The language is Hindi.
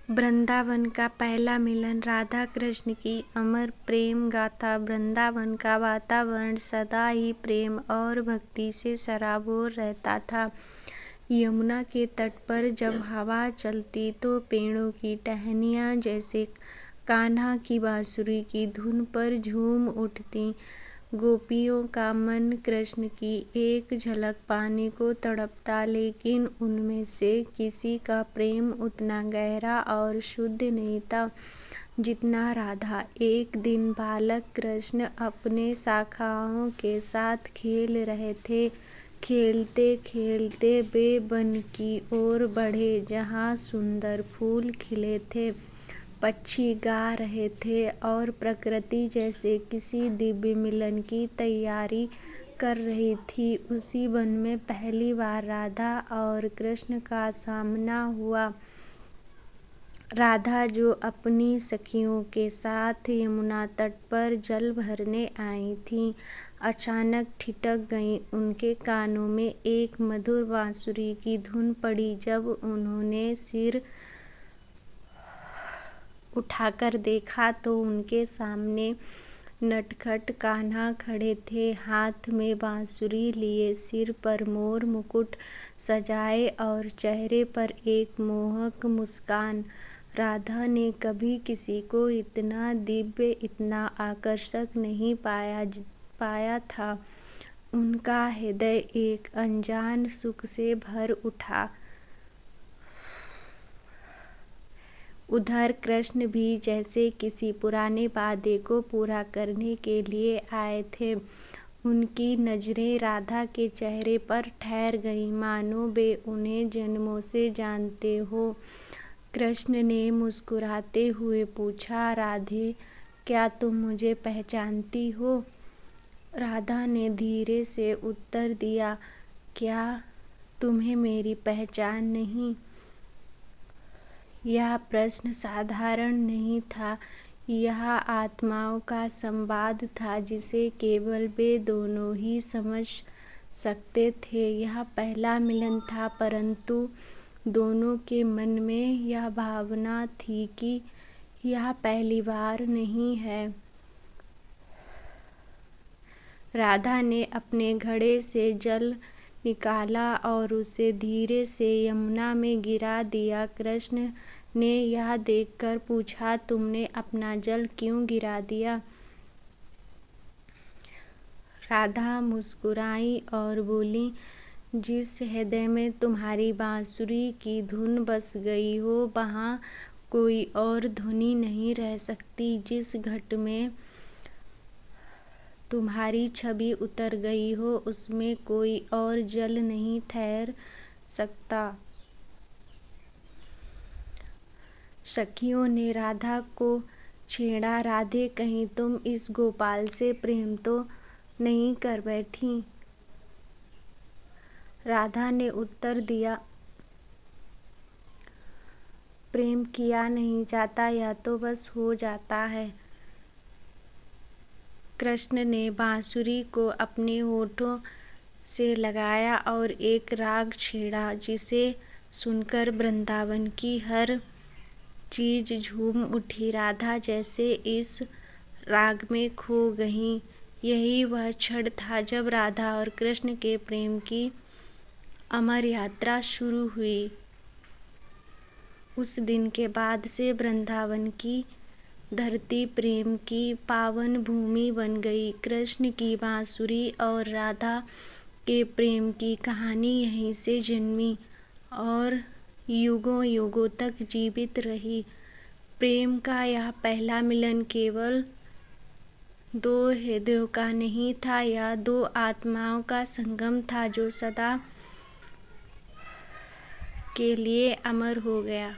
वृंदावन का पहला मिलन। राधा कृष्ण की अमर प्रेम गाथा। वृंदावन का वातावरण सदा ही प्रेम और भक्ति से सराबोर रहता था। यमुना के तट पर जब हवा चलती तो पेड़ों की टहनियाँ जैसे कान्हा की बांसुरी की धुन पर झूम उठती। गोपियों का मन कृष्ण की एक झलक पाने को तड़पता, लेकिन उनमें से किसी का प्रेम उतना गहरा और शुद्ध नहीं था जितना राधा। एक दिन बालक कृष्ण अपने शाखाओं के साथ खेल रहे थे। खेलते खेलते वे वन की ओर बढ़े जहाँ सुंदर फूल खिले थे, पक्षी गा रहे थे और प्रकृति जैसे किसी दिव्य मिलन की तैयारी कर रही थी। उसी वन में पहली बार राधा और कृष्ण का सामना हुआ। राधा, जो अपनी सखियों के साथ यमुना तट पर जल भरने आई थीं, अचानक ठिठक गईं। उनके कानों में एक मधुर बांसुरी की धुन पड़ी। जब उन्होंने सिर उठाकर देखा तो उनके सामने नटखट कान्हा खड़े थे, हाथ में बांसुरी लिए, सिर पर मोर मुकुट सजाए और चेहरे पर एक मोहक मुस्कान। राधा ने कभी किसी को इतना दिव्य, इतना आकर्षक नहीं पाया था। उनका हृदय एक अनजान सुख से भर उठा। उधर कृष्ण भी जैसे किसी पुराने वादे को पूरा करने के लिए आए थे। उनकी नजरें राधा के चेहरे पर ठहर गईं, मानो वे उन्हें जन्मों से जानते हो। कृष्ण ने मुस्कुराते हुए पूछा, राधे, क्या तुम मुझे पहचानती हो? राधा ने धीरे से उत्तर दिया, क्या तुम्हें मेरी पहचान नहीं? यह प्रश्न साधारण नहीं था, यह आत्माओं का संवाद था जिसे केवल वे दोनों ही समझ सकते थे। यह पहला मिलन था, परंतु दोनों के मन में यह भावना थी कि यह पहली बार नहीं है। राधा ने अपने घड़े से जल निकाला और उसे धीरे से यमुना में गिरा दिया। कृष्ण ने यह देखकर पूछा, तुमने अपना जल क्यों गिरा दिया? राधा मुस्कुराई और बोली, जिस हृदय में तुम्हारी बांसुरी की धुन बस गई हो, वहाँ कोई और ध्वनि नहीं रह सकती। जिस घट में तुम्हारी छवि उतर गई हो, उसमें कोई और जल नहीं ठहर सकता। सखियों ने राधा को छेड़ा, राधे, कहीं तुम इस गोपाल से प्रेम तो नहीं कर बैठी? राधा ने उत्तर दिया, प्रेम किया नहीं जाता, यह तो बस हो जाता है। कृष्ण ने बांसुरी को अपने होठों से लगाया और एक राग छेड़ा, जिसे सुनकर वृंदावन की हर चीज झूम उठी। राधा जैसे इस राग में खो गईं। यही वह क्षण था जब राधा और कृष्ण के प्रेम की अमर यात्रा शुरू हुई। उस दिन के बाद से वृंदावन की धरती प्रेम की पावन भूमि बन गई। कृष्ण की बांसुरी और राधा के प्रेम की कहानी यहीं से जन्मी और युगों युगों तक जीवित रही। प्रेम का यह पहला मिलन केवल दो हृदयों का नहीं था, यह दो आत्माओं का संगम था जो सदा के लिए अमर हो गया।